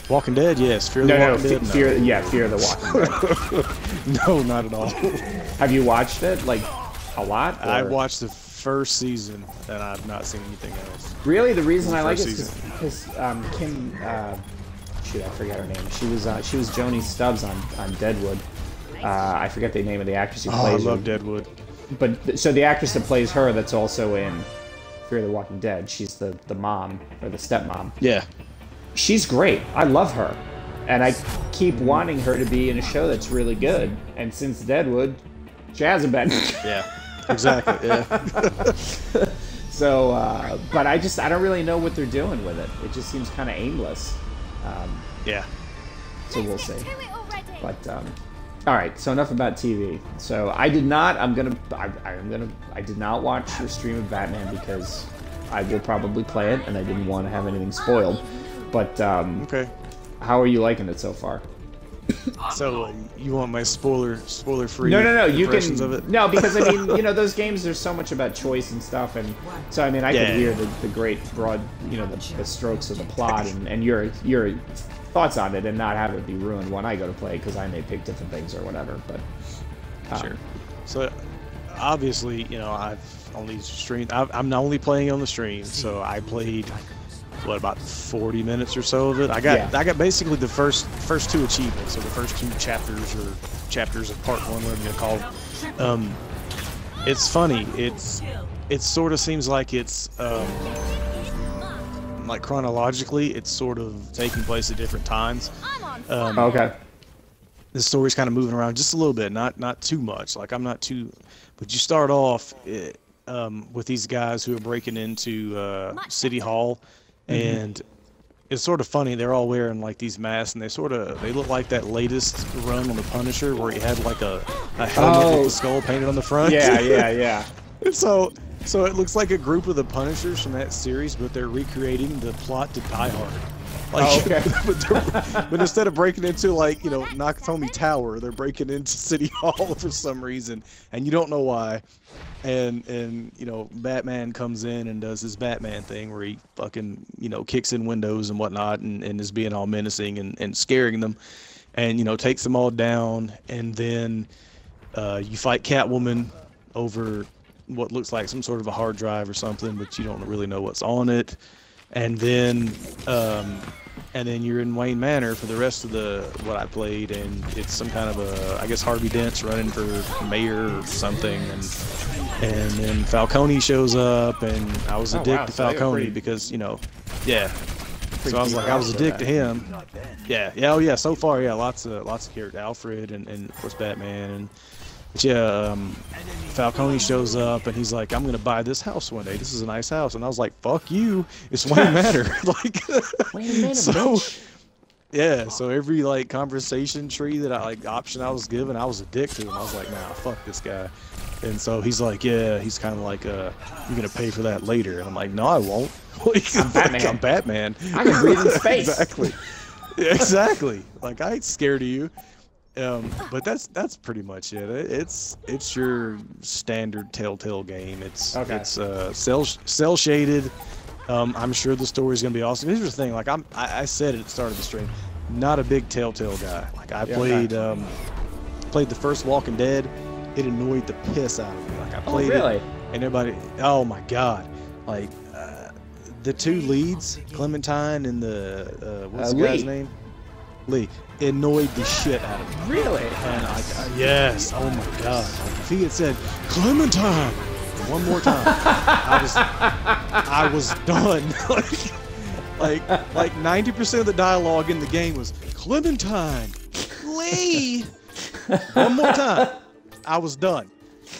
Walking Dead, yes. Fear the Walking Dead, Fear of the Walking Dead. No, not at all. Have you watched it, like, a lot? Or? I watched the first season, and I've not seen anything else. Really? The reason I like it is because Kim... shoot, I forget her name. She was Joni Stubbs on Deadwood. I forget the name of the actress who plays her. I love Deadwood. But so the actress that plays her, that's also in Fear the Walking Dead. She's the mom or the stepmom. Yeah, she's great. I love her, and I keep wanting her to be in a show that's really good. And since Deadwood, she hasn't been. Yeah, exactly. Yeah. So, but I don't really know what they're doing with it. It just seems kind of aimless. Yeah. So we'll see. But all right. So enough about TV. So I did not. I did not watch your stream of Batman because I will probably play it, and I didn't want to have anything spoiled. But okay. How are you liking it so far? So you want my spoiler-free? No. You can. Of it? No, because I mean, those games. There's so much about choice and stuff, and so I mean, I could hear the great broad, the strokes of the plot and your thoughts on it, and not have it be ruined when I go to play because I may pick different things or whatever. But sure. So obviously, I've only streamed. I'm not only playing on the stream, so I played. What, about 40 minutes or so of it? I got basically the first two achievements, so the first two chapters of part 1, whatever you call it. It's funny. It sort of seems like it's like chronologically, it's sort of taking place at different times. Okay. The story's kind of moving around just a little bit, not too much. Like I'm not too, but you start off with these guys who are breaking into City Hall. And it's sort of funny. They're all wearing like these masks, and they look like that latest run on the Punisher, where he had like a helmet with the skull painted on the front. Yeah. So it looks like a group of the Punishers from that series, but they're recreating the plot to Die Hard. Like, but instead of breaking into Nakatomi Tower, they're breaking into City Hall for some reason, and you don't know why. And Batman comes in and does his Batman thing where he fucking kicks in windows and whatnot and is being all menacing and scaring them, and takes them all down. And then you fight Catwoman over what looks like some sort of a hard drive or something, but you don't really know what's on it. And then you're in Wayne Manor for the rest of what I played, and it's some kind of I guess Harvey Dent's running for mayor or something, and then Falcone shows up, and I was a dick to Falcone because yeah. So I was like, I was a dick to him. Yeah. So far, lots of characters, Alfred and of course Batman and. Falcone shows up and he's like, I'm gonna buy this house one day. This is a nice house. And I was like, fuck you. It's Wayne Manor. So every conversation tree that option I was given, I was a dick to him. I was like, nah, fuck this guy. And so he's like, yeah, he's kind of like, you're gonna pay for that later. And I'm like, no, I won't. I'm Batman. I'm Batman. I can breathe in space. Exactly. Like, I ain't scared of you. But that's pretty much it. It's your standard Telltale game. It's cell shaded. I'm sure the story's gonna be awesome. Here's the thing. Like I said at the start of the stream, not a big Telltale guy. Like I played the first Walking Dead. It annoyed the piss out of me. Like I played it, and everybody. Oh my god! Like the two leads, Clementine and the what's the guy's name? Lee. It annoyed the shit out of me. Really? And yes. Oh my god. Like if he had said Clementine one more time, I was done. like 90% of the dialogue in the game was Clementine, Lee. One more time, I was done.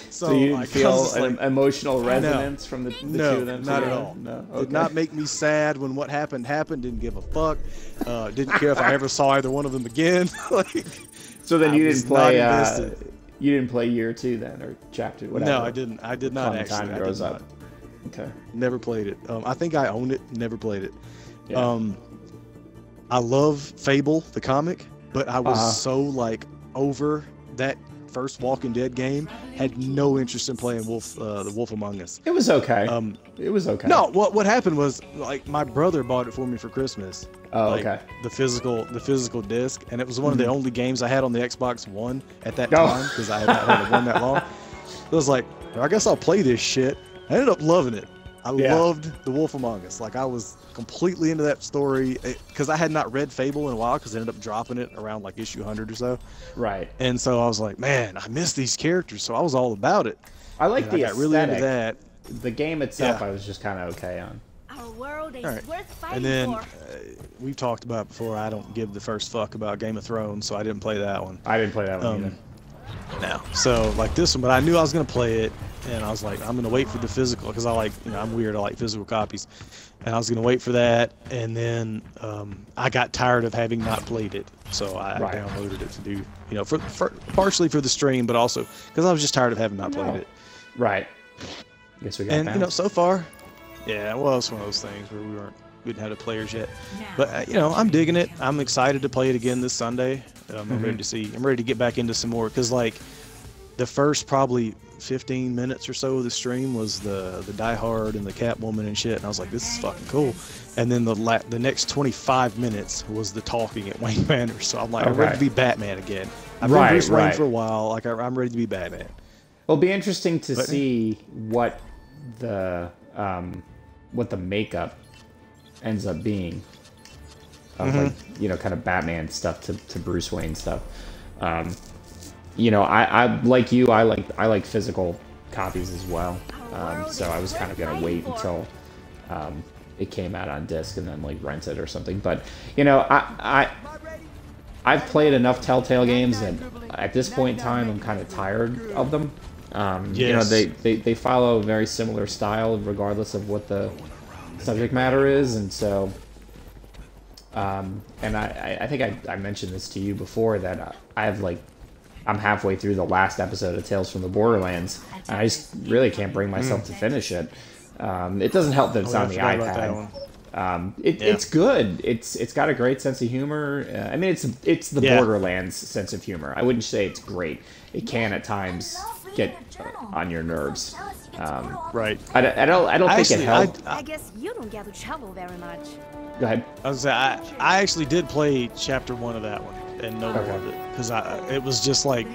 So you didn't feel an emotional resonance from the two of them? Not at all. No. Okay. Did not make me sad when what happened. Didn't give a fuck. Didn't care if I ever saw either one of them again. So then you didn't play. You didn't play year 2 then, or chapter whatever. No, I didn't. I did not actually. Time grows up. Okay. Never played it. I think I own it. Never played it. Yeah. I love Fable the comic, but I was so over that first Walking Dead game, had no interest in playing the Wolf Among Us. It was okay. It was okay. No, what happened was, like, my brother bought it for me for Christmas. Oh, like, okay. The physical disc, and it was one of the only games I had on the Xbox One at that Oh. time, because I hadn't had one that long. I was like, I guess I'll play this shit. I ended up loving it. I loved The Wolf Among Us. Like, I was completely into that story, because I had not read Fable in a while, because I ended up dropping it around like issue 100 or so. Right. And so I was like, man, I miss these characters, so I was all about it. I like the I got really into that. The game itself, I was just kind of okay on. Our world is All right. worth fighting And then for. we've talked about before, I don't give the first fuck about Game of Thrones, so I didn't play that one. I didn't play that one either. No. So like this one, but I knew I was gonna play it, and I was like, I'm gonna wait for the physical, because I like, I'm weird, I like physical copies, and I was gonna wait for that, and then I got tired of having not played it, so I downloaded it to do, for partially for the stream, but also because I was just tired of having not played it. Right. Guess we got And bounced. so far, yeah, well, it's one of those things where we didn't have the players yet, but I'm digging it. I'm excited to play it again this Sunday. I'm ready to get back into some more, because like the first probably 15 minutes or so of the stream was the Die Hard and the Catwoman and shit, and I was like, this is fucking cool. And then the next 25 minutes was the talking at Wayne Manor, so I'm like, I'm ready to be Batman again. I've been Bruce Wayne for a while, like I'm ready to be Batman. It'll be interesting to see what the makeup ends up being of like, kind of Batman stuff to Bruce Wayne stuff. I like you, I like physical copies as well. So I was kind of gonna wait until it came out on disc and then like rent it or something. But I've played enough Telltale games that at this point in time I'm kind of tired of them. They follow a very similar style regardless of what the subject matter is, and so and I think I mentioned this to you before, that I'm halfway through the last episode of Tales from the Borderlands, and I just really can't bring myself to finish it. It doesn't help that it's on the iPad. It's good. It's got a great sense of humor. I mean, it's the Borderlands sense of humor. I wouldn't say it's great. It can at times get on your nerves. Right. I don't think it helped. I guess you don't get to travel very much. Go ahead. I was I actually did play chapter 1 of that one and no more of it, because it was just like,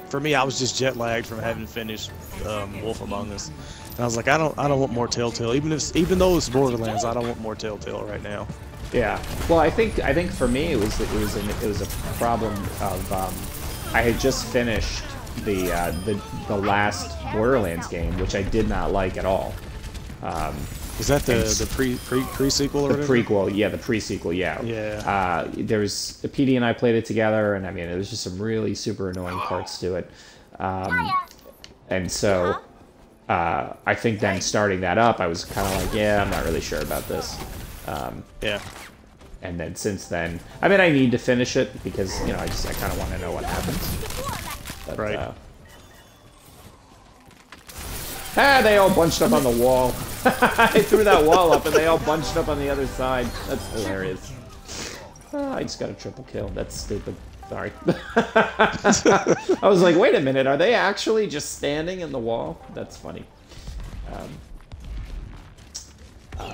for me, I was just jet lagged from having finished Wolf Among Us, and I was like, I don't want more Telltale, even though it's Borderlands, I don't want more Telltale right now. Yeah. Well, I think for me it was a problem of I had just finished the last Borderlands game, which I did not like at all. Is that the pre-sequel or whatever? The prequel, yeah, the pre-sequel, yeah. Yeah. There's PD and I played it together, and I mean, it was just some really super annoying parts to it. And so, I think then starting that up, I was kind of like, yeah, I'm not really sure about this. Yeah. And then since then, I mean, I need to finish it because, I kind of want to know what happens. But, right. They all bunched up on the wall. I threw that wall up and they all bunched up on the other side. That's hilarious. I just got a triple kill. That's stupid. Sorry. I was like, wait a minute, are they actually just standing in the wall? That's funny.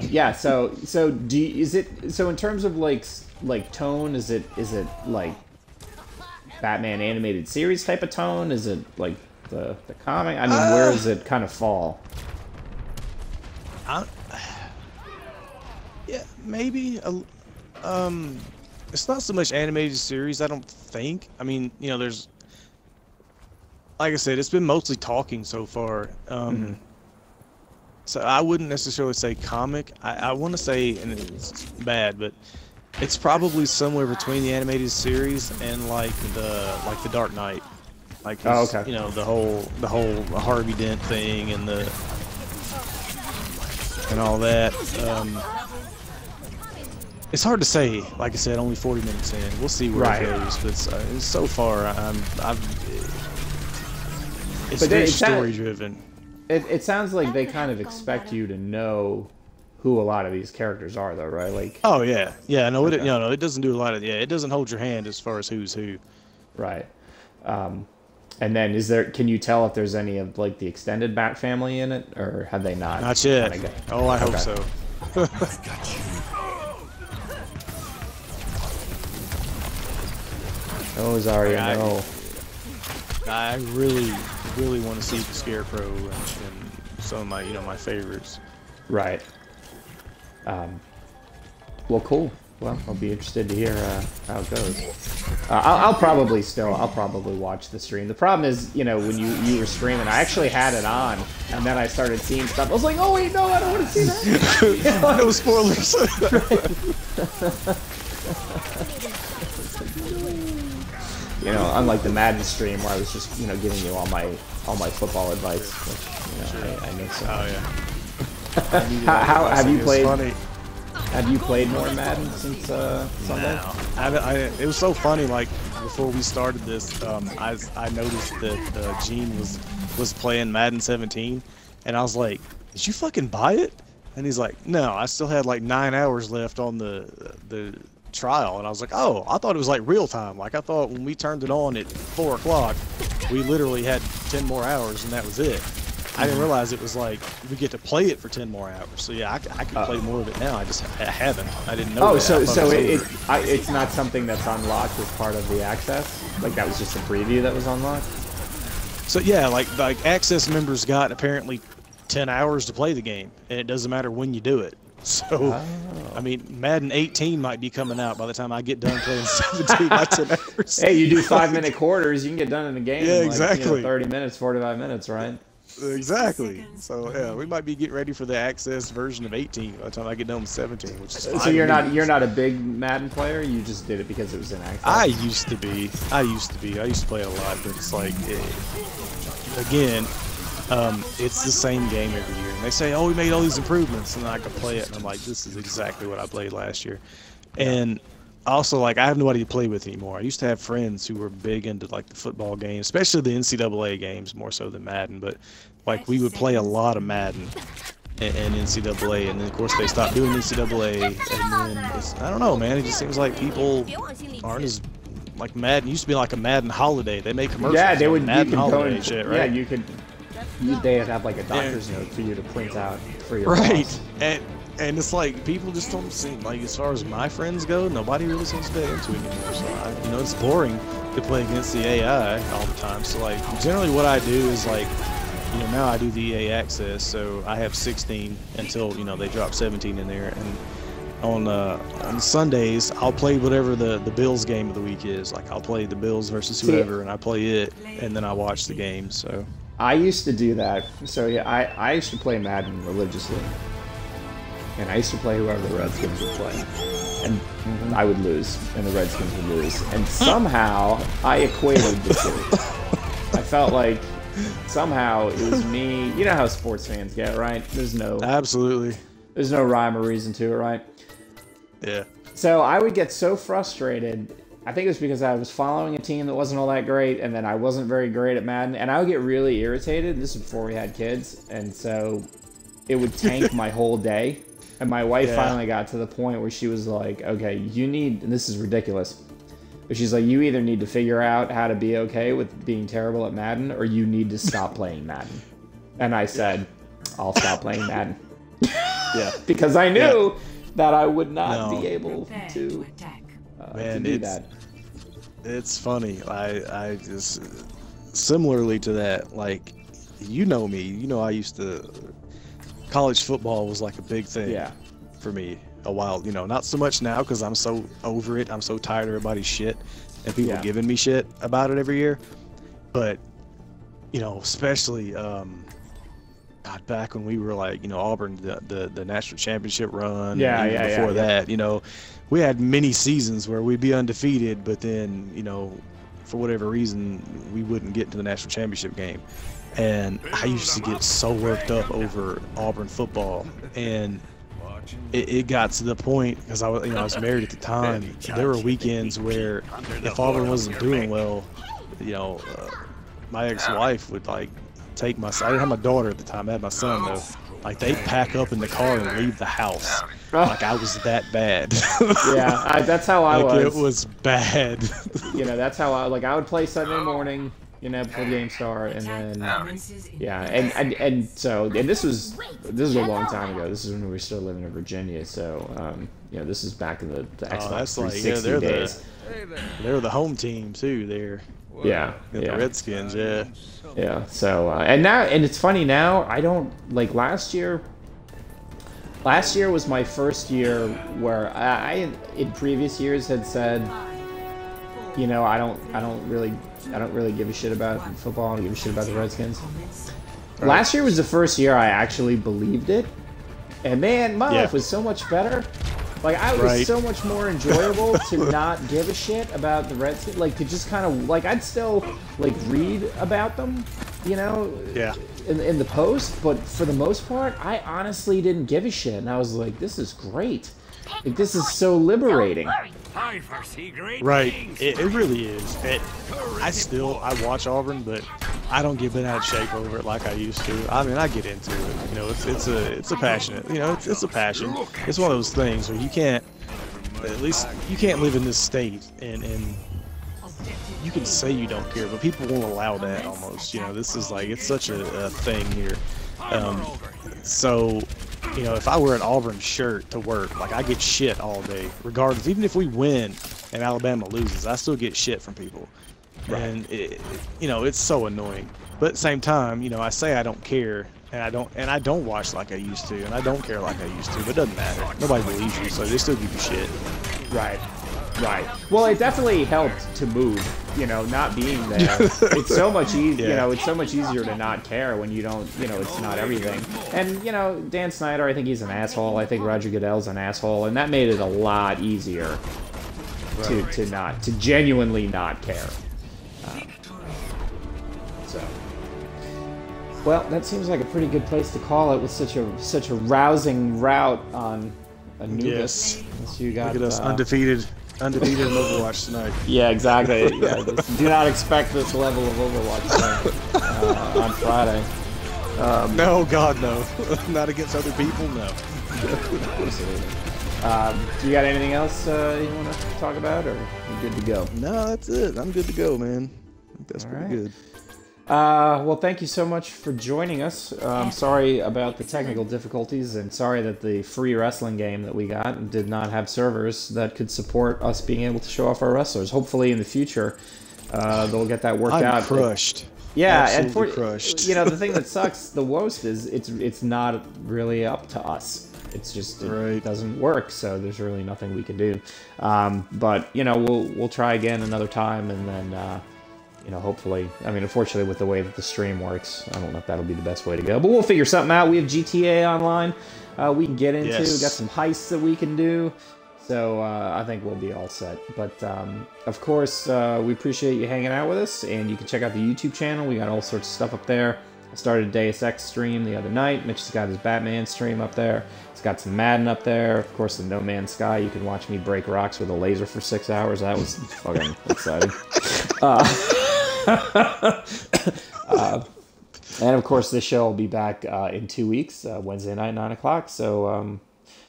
Yeah, so in terms of like tone, is it like Batman animated series type of tone? Is it like the comic? I mean, where does it kind of fall? Yeah, maybe. It's not so much animated series, I don't think. I mean, there's, like I said, it's been mostly talking so far. So I wouldn't necessarily say comic. I want to say, and it's bad, but it's probably somewhere between the animated series and like the Dark Knight. Like, okay. The whole Harvey Dent thing and all that. It's hard to say. Like I said, only 40 minutes in. We'll see where it goes. But so far, it's very story driven. It sounds like they kind of expect you to know who a lot of these characters are, though, right? Like. Oh yeah. No, it doesn't do a lot of. Yeah, it doesn't hold your hand as far as who's who. Right. And then can you tell if there's any of like the extended Bat family in it, or have they not? Not yet. Oh, I hope so. Oh, Zarya, no. I really, really want to see the Scarecrow and some of my, my favorites. Right. Well, cool. Well, I'll be interested to hear how it goes. I'll probably watch the stream. The problem is, when you were streaming, I actually had it on, and then I started seeing stuff. I was like, oh wait, no, I don't want to see that. No spoilers. Unlike the Madden stream where I was just, giving you all my football advice. Which, I know so. Oh yeah. How have you played? Funny. Have you played more Madden since Sunday? No. It was so funny. Like before we started this, I noticed that Gene was playing Madden 17, and I was like, "Did you fucking buy it?" And he's like, "No, I still had like 9 hours left on the trial." And I was like, "Oh, I thought it was like real time. Like I thought when we turned it on at 4 o'clock, we literally had 10 more hours, and that was it." I didn't realize it was like we get to play it for 10 more hours. So yeah, I can play more of it now. I haven't. I didn't know. Oh, that. It's not something that's unlocked as part of the access. Like that was just a preview that was unlocked. So yeah, like access members got apparently 10 hours to play the game, and it doesn't matter when you do it. So, I mean, Madden 18 might be coming out by the time I get done playing 17 by 10 hours. Hey, you do 5-minute quarters, you can get done in a game. Yeah, in exactly. 30 minutes, 45 minutes, right? Exactly. So yeah, we might be getting ready for the access version of 18 by the time I get done with 17, which is fine. So you're not a big Madden player. You just did it because it was in access. I used to be. I used to play it a lot, but it's like, again, it's the same game every year. And they say, oh, we made all these improvements, and I can play it, and I'm like, this is exactly what I played last year. And also, like, I have nobody to play with anymore. I used to have friends who were big into like the football games, especially the NCAA games, more so than Madden. But like, we would play a lot of Madden and NCAA, and then of course they stopped doing NCAA, and then I don't know, man. It just seems like people aren't as like Madden. It used to be like a Madden holiday. They make commercials. Yeah, they would. Madden holiday and shit, right? Yeah, you could. They'd have like a doctor's note for you to print out for your right. boss. And it's like people just don't seem like, as far as my friends go, nobody really seems to be into it anymore. So it's boring to play against the AI all the time. So like generally what I do is like, now I do the EA access, so I have 16 until they drop 17 in there, and on Sundays I'll play whatever the Bills game of the week is. Like I'll play the Bills versus whoever, and I play it, and then I watch the game. So I used to do that. So yeah, I used to play Madden religiously. And I used to play whoever the Redskins would play. And I would lose, and the Redskins would lose. And somehow, I equated the two. I felt like somehow it was me. You know how sports fans get, right? Absolutely. There's no rhyme or reason to it, right? Yeah. So I would get so frustrated. I think it was because I was following a team that wasn't all that great, and then I wasn't very great at Madden. And I would get really irritated. This is before we had kids. And so it would tank my whole day. And my wife finally got to the point where she was like, okay, and this is ridiculous, but she's like, you either need to figure out how to be okay with being terrible at Madden, or you need to stop playing Madden. And I said, I'll stop playing Madden. Because I knew that I would not be able to do that. It's funny. I just, similarly to that, like, me, I used to... College football was like a big thing for me a while, not so much now because I'm so over it. I'm so tired of everybody's shit and people giving me shit about it every year. But, especially back when we were like, Auburn, the national championship run. Before that, we had many seasons where we'd be undefeated, but then, for whatever reason, we wouldn't get to the national championship game. And I used to get so worked up over Auburn football, and it got to the point, because I was married at the time. There were weekends where if Auburn wasn't doing well, my ex-wife would like take I didn't have my daughter at the time. I had my son though. Like they'd pack up in the car and leave the house. Like I was that bad. That's how I was. It was bad. That's how I would play Sunday morning. before the game started, and then and this was a long time ago. This is when we were still living in Virginia, so this is back in the Xbox 360 days. They're the home team too. There. Yeah, the Redskins. Yeah. Yeah. So and it's funny now. I don't like last year. Last year was my first year where I in previous years had said, I don't really give a shit about football. I don't give a shit about the Redskins. Right. Last year was the first year I actually believed it, and man, my life was so much better. Like, I was so much more enjoyable to not give a shit about the Redskins. Like, to just kind of, like, I'd still, like, read about them, in the post. But for the most part, I honestly didn't give a shit. And I was like, this is great. Like, this is so liberating. Right. It really is. I watch Auburn, but I don't get bent out of shape over it like I used to. I mean, I get into it. It's a passionate. It's a passion. It's one of those things where you can't live in this state and you can say you don't care, but people won't allow that almost. This is like, it's such a thing here. So, if I wear an Auburn shirt to work, like, I get shit all day, regardless. Even if we win and Alabama loses, I still get shit from people. Right. And it's so annoying. But at the same time, I say I don't care, and I don't watch like I used to, and I don't care like I used to. But it doesn't matter. Nobody believes you, so they still give you shit. Right. Well, it definitely helped to move. Not being there. It's so much easier. It's so much easier to not care when you don't. It's not everything. And Dan Snyder, I think he's an asshole. I think Roger Goodell's an asshole, and that made it a lot easier to genuinely not care. Well, that seems like a pretty good place to call it with such a rousing rout on Anubis. Yes. You got, look at us undefeated in Overwatch tonight. Yeah, exactly. Yeah, do not expect this level of Overwatch tonight, on Friday. No, God, no. Not against other people, no. Absolutely. Do you got anything else you want to talk about, or you good to go? No, that's it. I'm good to go, man. I think that's pretty good. Well, thank you so much for joining us. Sorry about the technical difficulties, and sorry that the free wrestling game that we got did not have servers that could support us being able to show off our wrestlers. Hopefully in the future, they'll get that worked out. I'm crushed. Yeah, absolutely crushed. The thing that sucks the most is it's not really up to us. It's just it doesn't work, so there's really nothing we can do. But we'll try again another time, and then hopefully, unfortunately with the way that the stream works, I don't know if that'll be the best way to go, but we'll figure something out. We have GTA online we can get into. Yes. We got some heists that we can do, so I think we'll be all set. But of course, we appreciate you hanging out with us, and you can check out the YouTube channel. We got all sorts of stuff up there. I started a Deus Ex stream the other night. Mitch has got his Batman stream up there. He's got some Madden up there. Of course, the No Man's Sky. You can watch me break rocks with a laser for 6 hours. That was fucking exciting. And of course, this show will be back in 2 weeks, Wednesday night, 9 o'clock. So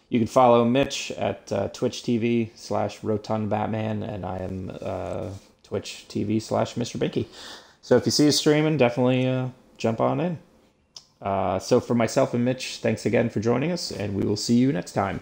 you can follow Mitch at Twitch TV/RotundBatman, and I am Twitch TV/Mr. Binky. So if you see us streaming, definitely jump on in. So for myself and Mitch, thanks again for joining us, and we will see you next time.